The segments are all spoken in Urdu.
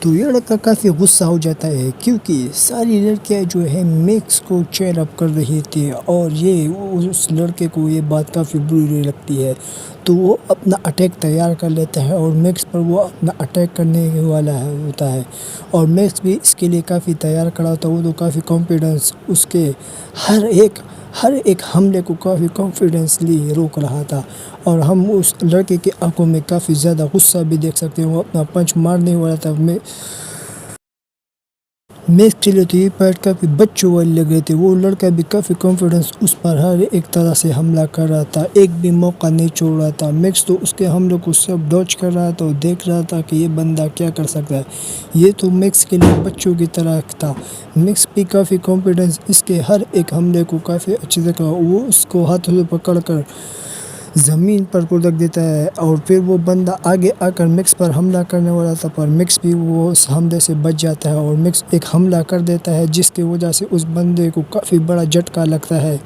تو یہ لڑکا کافی غصہ ہو جاتا ہے کیونکہ ساری لڑکیاں جو ہے میکس کو چیئر اپ کر رہی تھی اور یہ اس لڑکے کو یہ بات کافی بری لگتی ہے، تو وہ اپنا اٹیک تیار کر لیتا ہے اور میکس پر وہ اپنا اٹیک کرنے والا ہوتا ہے، اور میکس بھی اس کے لیے کافی تیار کھڑا ہوتا ہے۔ وہ تو کافی کانفیڈنس اس کے ہر ایک حملے کو کافی کانفیڈنسلی روک رہا تھا، اور ہم اس لڑکے کی آنکھوں میں کافی زیادہ غصہ بھی دیکھ سکتے ہیں۔ وہ اپنا پنچ مارنے والا تھا، میچ چلے تو یہ پیٹ کافی بچوں والی لگ رہے تھے۔ وہ لڑکا بھی کافی کانفیڈنس اس پر ہر ایک طرح سے حملہ کر رہا تھا، ایک بھی موقع نہیں چھوڑ رہا تھا۔ میکس تو اس کے حملوں کو سب ڈوج کر رہا تھا اور دیکھ رہا تھا کہ یہ بندہ کیا کر سکتا ہے۔ یہ تو میکس کے لیے بچوں کی طرح تھا۔ میکس بھی کافی کانفیڈنس اس کے ہر ایک حملے کو کافی اچھی طرح وہ اس کو ہاتھوں سے پکڑ کر زمین پر رکھ دیتا ہے، اور پھر وہ بندہ آگے آ کر میکس پر حملہ کرنے والا تھا، پر میکس بھی وہ اس حملے سے بچ جاتا ہے اور میکس ایک حملہ کر دیتا ہے جس کی وجہ سے اس بندے کو کافی بڑا جھٹکا لگتا ہے۔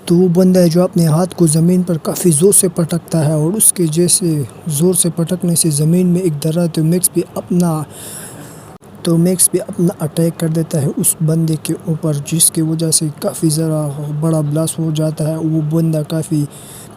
تو وہ بندہ ہے جو اپنے ہاتھ کو زمین پر کافی زور سے پٹکتا ہے، اور اس کے جیسے زور سے پٹکنے سے زمین میں ایک درا تو میکس بھی اپنا اٹیک کر دیتا ہے اس بندے کے اوپر، جس کی وجہ سے کافی ذرا بڑا بلاسٹ ہو جاتا ہے۔ وہ بندہ کافی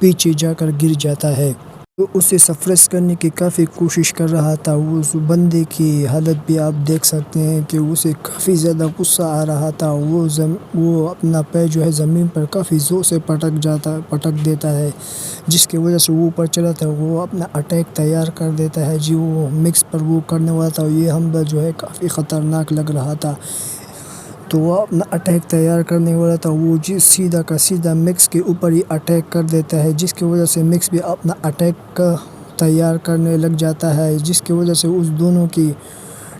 پیچھے جا کر گر جاتا ہے۔ وہ اسے سپریس کرنے کی کافی کوشش کر رہا تھا۔ اس بندے کی حالت بھی آپ دیکھ سکتے ہیں کہ اسے کافی زیادہ غصہ آ رہا تھا۔ وہ اپنا پیر جو ہے زمین پر کافی زور سے پٹک دیتا ہے، جس کی وجہ سے وہ اوپر چلا تھا۔ وہ اپنا اٹیک تیار کر دیتا ہے جو وہ میکس پر وہ کرنے والا تھا۔ یہ حملہ جو ہے کافی خطرناک لگ رہا تھا، تو وہ اپنا اٹیک تیار کرنے والا تھا۔ وہ سیدھا کا سیدھا میکس کے اوپر ہی اٹیک کر دیتا ہے، جس کی وجہ سے میکس بھی اپنا اٹیک تیار کرنے لگ جاتا ہے، جس کی وجہ سے اس دونوں کی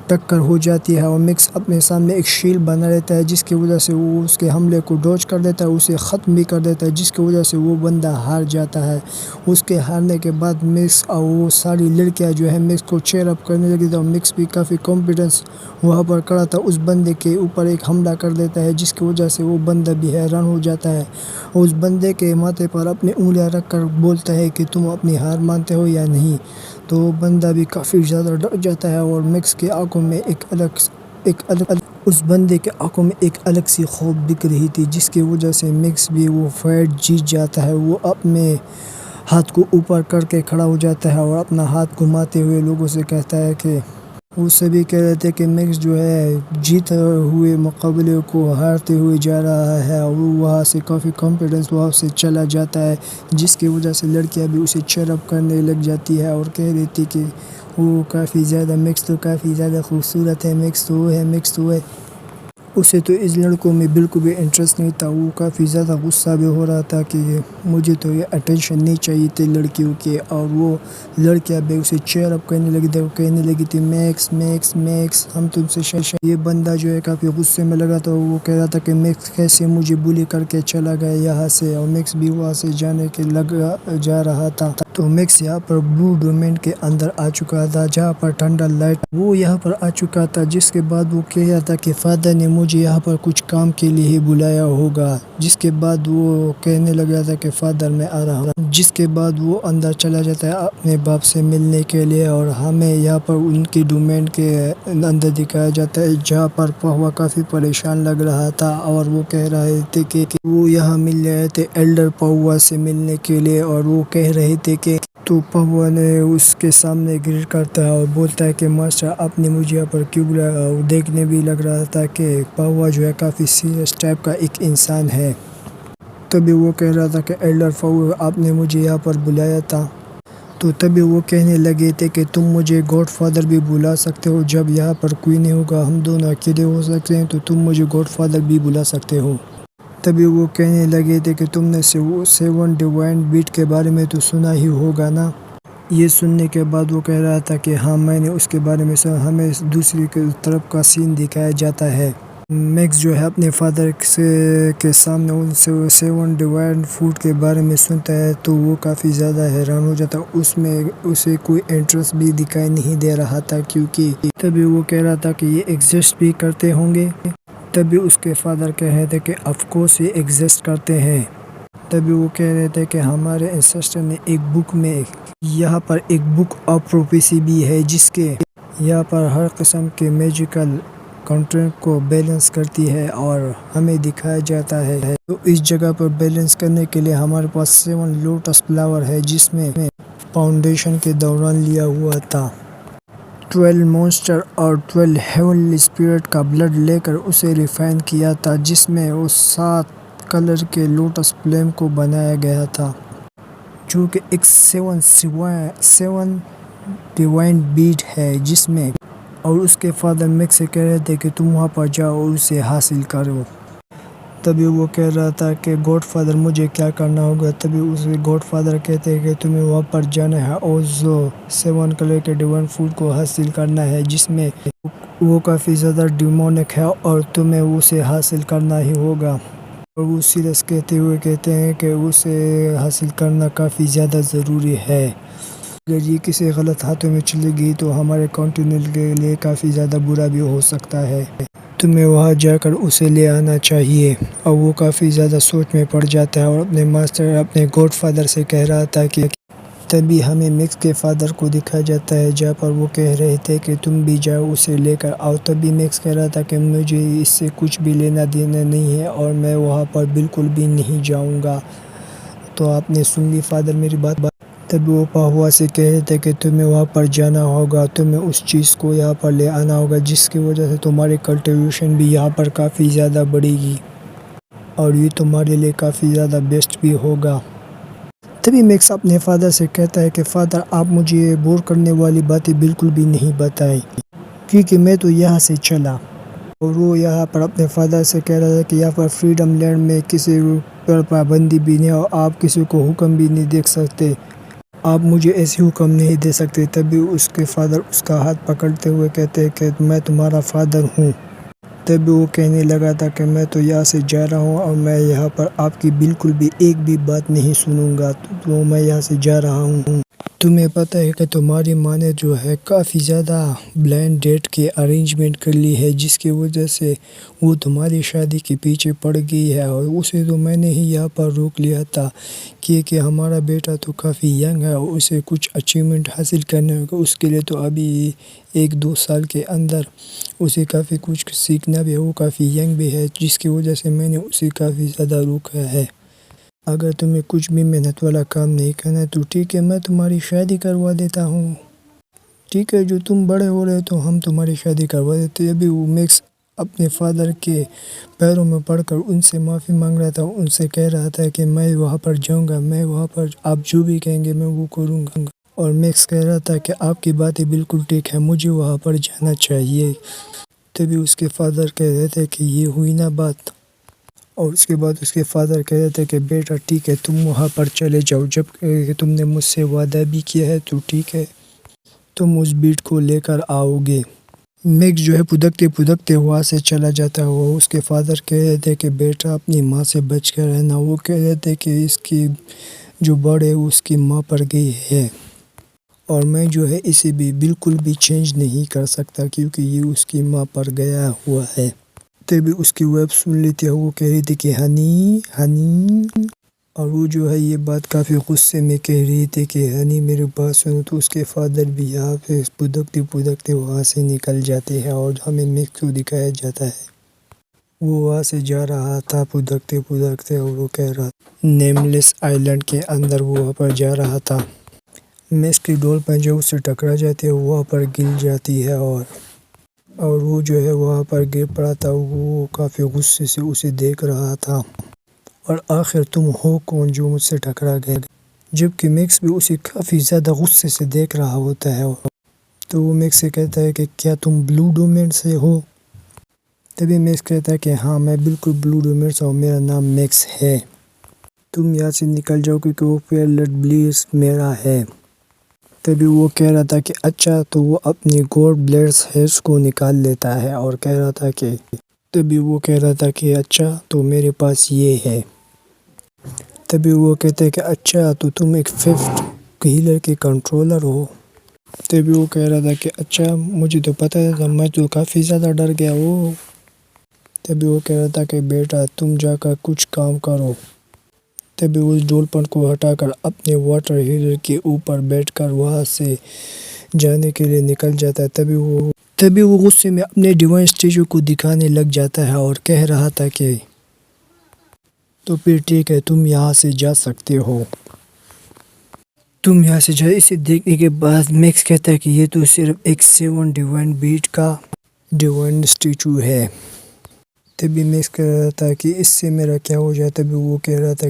ٹکر ہو جاتی ہے، اور میکس اپنے سامنے ایک شیلڈ بنا لیتا ہے، جس کی وجہ سے وہ اس کے حملے کو ڈوج کر دیتا ہے، اسے ختم بھی کر دیتا ہے، جس کی وجہ سے وہ بندہ ہار جاتا ہے۔ اس کے ہارنے کے بعد میکس اور وہ ساری لڑکیاں جو ہے میکس کو چیئر اپ کرنے لگی تھی، اور میکس بھی کافی کانفیڈنس وہاں پر کھڑا تھا، اس بندے کے اوپر ایک حملہ کر دیتا ہے، جس کی وجہ سے وہ بندہ بھی حیران ہو جاتا ہے، اور اس بندے کے ماتھے پر اپنی انگلیاں رکھ کر بولتا ہے کہ تم اپنی ہار مانتے ہو یا نہیں۔ تو وہ بندہ بھی کافی زیادہ ڈر جاتا ہے، اور میکس کی آنکھوں میں اس بندے کے آنکھوں میں ایک الگ سی خوف دکھ رہی تھی، جس کی وجہ سے میکس بھی وہ فائٹ جیت جاتا ہے۔ وہ اپنے ہاتھ کو اوپر کر کے کھڑا ہو جاتا ہے، اور اپنا ہاتھ گھماتے ہوئے لوگوں سے کہتا ہے کہ وہ سبھی کہہ رہے تھے کہ میکس جو ہے جیتے ہوئے مقابلے کو ہارتے ہوئے جا رہا ہے، اور وہ وہاں سے کافی کانفیڈنس وہاں سے چلا جاتا ہے، جس کی وجہ سے لڑکیاں بھی اسے چیئر اپ کرنے لگ جاتی ہے، اور کہہ رہی تھی کہ وہ کافی زیادہ میکس تو کافی زیادہ خوبصورت ہے، میکس تو ہے۔ اسے تو اس لڑکوں میں بالکل بھی انٹرسٹ نہیں تھا۔ وہ کافی زیادہ غصہ بھی ہو رہا تھا کہ مجھے تو یہ اٹینشن نہیں چاہیے تھی لڑکیوں کے، اور وہ لڑکیاں بھی اسے چیئر اپ کرنے لگی تھی، وہ کہنے لگی تھی میکس میکس میکس ہم تم سے یہ بندہ جو ہے کافی غصے میں لگا تھا۔ وہ کہہ رہا تھا کہ میکس کیسے مجھے بولی کر کے چلا گیا یہاں سے، اور میکس بھی وہاں سے جانے کے جا رہا تھا۔ تو میکس یہاں پر بلو ڈومین کے اندر آ چکا تھا، جہاں پر ٹھنڈا لائٹ وہ یہاں پر آ چکا تھا، جس کے بعد وہ کہہ رہا تھا کہ فادر نے مجھے یہاں پر کچھ کام کے لیے ہی بلایا ہوگا، جس کے بعد وہ کہنے لگا تھا کہ فادر میں آ رہا ہوں، جس کے بعد وہ اندر چلا جاتا ہے اپنے باپ سے ملنے کے لیے، اور ہمیں یہاں پر ان کی ڈومین کے اندر دکھایا جاتا ہے، جہاں پر پہوا کافی پریشان لگ رہا تھا، اور وہ کہہ رہے تھے کہ وہ یہاں مل رہے تھے ایلڈر پہوا سے ملنے کے لیے، اور وہ کہہ رہے تھے کہ تو پہوا نے اس کے سامنے گر کرتا ہے اور بولتا ہے کہ ماسٹر آپ نے مجھے یہاں پر کیوں بلایا، اور دیکھنے بھی لگ رہا تھا کہ پہوا جو ہے کافی سیریس ٹائپ کا ایک انسان ہے۔ تبھی وہ کہہ رہا تھا کہ ایلڈر پہوا آپ نے مجھے یہاں پر بلایا تھا، تو تبھی وہ کہنے لگے تھے کہ تم مجھے گاڈ فادر بھی بلا سکتے ہو، جب یہاں پر کوئی نہیں ہوگا ہم دونوں اکیلے ہو سکتے ہیں، تو تم مجھے گاڈ فادر بھی بلا سکتے ہو۔ تبھی وہ کہنے لگے تھے کہ تم نے 7 ڈیوائن بیٹ کے بارے میں تو سنا ہی ہوگا نا۔ یہ سننے کے بعد وہ کہہ رہا تھا کہ ہاں میں نے اس کے بارے میں سنا، ہمیں دوسری طرف کا سین دکھایا جاتا ہے۔ میکس جو ہے اپنے فادر کے سامنے ان 7 ڈیوائن فوڈ کے بارے میں سنتا ہے، تو وہ کافی زیادہ حیران ہو جاتا ہے، اس میں اسے کوئی انٹرسٹ بھی دکھائی نہیں دے رہا تھا، کیونکہ تبھی وہ کہہ رہا تھا کہ یہ ایگزسٹ بھی کرتے ہوں گے۔ تبھی اس کے فادر کہہ رہے تھے کہ آف کورس یہ ایگزسٹ کرتے ہیں۔ تبھی وہ کہہ رہے تھے کہ ہمارے انسسٹر نے ایک بک میں یہاں پر ایک بک آف پروفیسی بھی ہے، جس کے یہاں پر ہر قسم کے میجیکل کنٹرول کو بیلنس کرتی ہے اور ہمیں دکھایا جاتا ہے۔ تو اس جگہ پر بیلنس کرنے کے لیے ہمارے پاس 7 لوٹس فلاور ہے جس میں فاؤنڈیشن کے دوران لیا ہوا تھا۔ 12 مونسٹر اور 12 ہیونلی اسپرٹ کا بلڈ لے کر اسے ریفائن کیا تھا جس میں اس 7 کلر کے لوٹس فلیم کو بنایا گیا تھا جو کہ ایک 7 ڈیوائن بیٹ ہے جس میں اور اس کے فادر میک سے کہہ رہے تھے کہ تم وہاں پر جاؤ اور اسے حاصل کرو۔ تبھی وہ کہہ رہا تھا کہ گاڈ فادر مجھے کیا کرنا ہوگا، تبھی اسے گاڈ فادر کہتے ہیں کہ تمہیں وہاں پر جانا ہے اور جو 7 کلر کے ڈیوائن فوڈ کو حاصل کرنا ہے جس میں وہ کافی زیادہ ڈیمونک ہے اور تمہیں اسے حاصل کرنا ہی ہوگا۔ اور وہ سیریس کہتے ہوئے کہتے ہیں کہ اسے حاصل کرنا کافی زیادہ ضروری ہے، اگر یہ کسی غلط ہاتھوں میں چلی گئی تو ہمارے کانٹیننٹ کے لیے کافی زیادہ برا بھی ہو سکتا ہے، تمہیں وہاں جا کر اسے لے آنا چاہیے۔ اور وہ کافی زیادہ سوچ میں پڑ جاتا ہے اور اپنے ماسٹر اپنے گاڈ فادر سے کہہ رہا تھا کہ تبھی ہمیں میکس کے فادر کو دکھایا جاتا ہے جہاں پر وہ کہہ رہے تھے کہ تم بھی جاؤ اسے لے کر آؤ۔ تبھی میکس کہہ رہا تھا کہ مجھے اس سے کچھ بھی لینا دینا نہیں ہے اور میں وہاں پر بالکل بھی نہیں جاؤں گا، تو آپ نے سن لی فادر میری بات۔ تبھی وہ پاہوا سے کہہ رہے تھے کہ تمہیں وہاں پر جانا ہوگا، تمہیں اس چیز کو یہاں پر لے آنا ہوگا جس کی وجہ سے تمہاری کلٹیویشن بھی یہاں پر کافی زیادہ بڑھے گی اور یہ تمہارے لیے کافی زیادہ بیسٹ بھی ہوگا۔ تبھی میکس اپنے فادر سے کہتا ہے کہ فادر آپ مجھے بور کرنے والی باتیں بالکل بھی نہیں بتائیں کیونکہ میں تو یہاں سے چلا۔ اور وہ یہاں پر اپنے فادر سے کہہ رہا تھا کہ یہاں پر فریڈم لینڈ میں کسی پر پابندی بھی نہیں اور آپ کسی کو حکم بھی نہیں دے سکتے، آپ مجھے ایسے حکم نہیں دے سکتے۔ تبھی اس کے فادر اس کا ہاتھ پکڑتے ہوئے کہتے ہیں کہ میں تمہارا فادر ہوں۔ تبھی وہ کہنے لگا تھا کہ میں تو یہاں سے جا رہا ہوں اور میں یہاں پر آپ کی بالکل بھی ایک بھی بات نہیں سنوں گا، تو میں یہاں سے جا رہا ہوں۔ تمہیں پتہ ہے کہ تمہاری ماں نے جو ہے کافی زیادہ بلائنڈ ڈیٹ کی ارینجمنٹ کر لی ہے جس کی وجہ سے وہ تمہاری شادی کے پیچھے پڑ گئی ہے، اور اسے تو میں نے ہی یہاں پر روک لیا تھا کہ ہمارا بیٹا تو کافی ینگ ہے اور اسے کچھ اچیومنٹ حاصل کرنے ہوگا، اس کے لیے تو ابھی 1-2 سال کے اندر اسے کافی کچھ سیکھنا بھی ہے، وہ کافی ینگ بھی ہے جس کی وجہ سے میں نے اسے کافی زیادہ روکا ہے۔ اگر تمہیں کچھ بھی محنت والا کام نہیں کرنا ہے تو ٹھیک ہے میں تمہاری شادی کروا دیتا ہوں، ٹھیک ہے جو تم بڑے ہو رہے تو ہم تمہاری شادی کروا دیتے ہیں۔ ابھی وہ میکس اپنے فادر کے پیروں میں پڑ کر ان سے معافی مانگ رہا تھا، ان سے کہہ رہا تھا کہ میں وہاں پر جاؤں گا، میں وہاں پر آپ جو بھی کہیں گے میں وہ کروں گا، اور میکس کہہ رہا تھا کہ آپ کی باتیں بالکل ٹھیک ہے، مجھے وہاں پر جانا چاہیے۔ تبھی اس کے فادر کہہ رہے تھے کہ یہ ہوئی نا بات، اور اس کے بعد اس کے فادر کہہ رہے تھے کہ بیٹا ٹھیک ہے تم وہاں پر چلے جاؤ، جب کہ تم نے مجھ سے وعدہ بھی کیا ہے تو ٹھیک ہے تم اس بیٹ کو لے کر آؤ گے۔ میکس جو ہے پدکتے وہاں سے چلا جاتا ہے، وہ اس کے فادر کہہ رہے تھے کہ بیٹا اپنی ماں سے بچ کر رہنا، وہ کہہ رہے تھے کہ اس کی جو بڑ ہے اس کی ماں پر گئی ہے اور میں جو ہے اسے بھی بالکل بھی چینج نہیں کر سکتا کیونکہ یہ اس کی ماں پر گیا ہوا ہے۔ تبھی اس کی وائف سن لی تھی، وہ کہہ رہی تھی کہ ہنی ہنی، اور وہ جو ہے یہ بات کافی غصے میں کہہ رہی تھی کہ ہنی میری بات سنو، تو اس کے فادر بھی یہاں پہ پدکتے وہاں سے نکل جاتے ہیں اور ہمیں میکس کو دکھایا جاتا ہے وہ وہاں سے جا رہا تھا پدکتے اور وہ کہہ رہا تھا نیم لیس آئلینڈ کے اندر وہ وہاں پر جا رہا تھا۔ میکس کی ڈول پہ جو اس سے ٹکرا جاتی ہے وہاں پر گر جاتی ہے اور وہ جو ہے وہاں پر گر پڑا تھا، وہ کافی غصے سے اسے دیکھ رہا تھا، اور آخر تم ہو کون جو مجھ سے ٹکرا گئے، جبکہ میکس بھی اسے کافی زیادہ غصے سے دیکھ رہا ہوتا ہے۔ تو وہ میکس سے کہتا ہے کہ کیا تم بلو ڈومین سے ہو؟ تبھی میکس کہتا ہے کہ ہاں میں بالکل بلو ڈومین سے ہوں، میرا نام میکس ہے، تم یہاں سے نکل جاؤ کیونکہ وہ پیرلٹ بلیڈز میرا ہے۔ تبھی وہ کہہ رہا تھا کہ اچھا، تو وہ اپنی گوڈ بلیڈز ہیئرز کو نکال لیتا ہے اور کہہ رہا تھا کہ تبھی وہ کہہ رہا تھا کہ اچھا تو میرے پاس یہ ہے۔ تبھی وہ کہتے ہیں کہ اچھا تو تم ایک 5th ہیلر کے کنٹرولر ہو۔ تبھی وہ کہہ رہا تھا کہ اچھا مجھے تو پتہ تھا، میں تو کافی زیادہ ڈر گیا وہ۔ تبھی وہ کہہ رہا تھا کہ بیٹا تم جا کر کچھ کام کرو۔ تبھی اس ڈول پن کو ہٹا کر اپنے واٹر ہیلر کے اوپر بیٹھ کر وہاں سے جانے کے لیے نکل جاتا ہے۔ تبھی وہ غصے میں اپنے ڈیوائن اسٹیچو کو دکھانے لگ جاتا ہے اور کہہ رہا تھا کہ تو پھر ٹھیک ہے، تم یہاں سے جا سکتے ہو، تم یہاں سے جا۔ اسے دیکھنے کے بعد میکس کہتا ہے کہ یہ تو صرف ایک 7 ڈیوائن بیٹ کا ڈیوائن اسٹیچو ہے۔ تبھی میکس کہہ رہا تھا کہ اس سے میرا کیا ہو جائے، تبھی وہ کہہ رہا تھا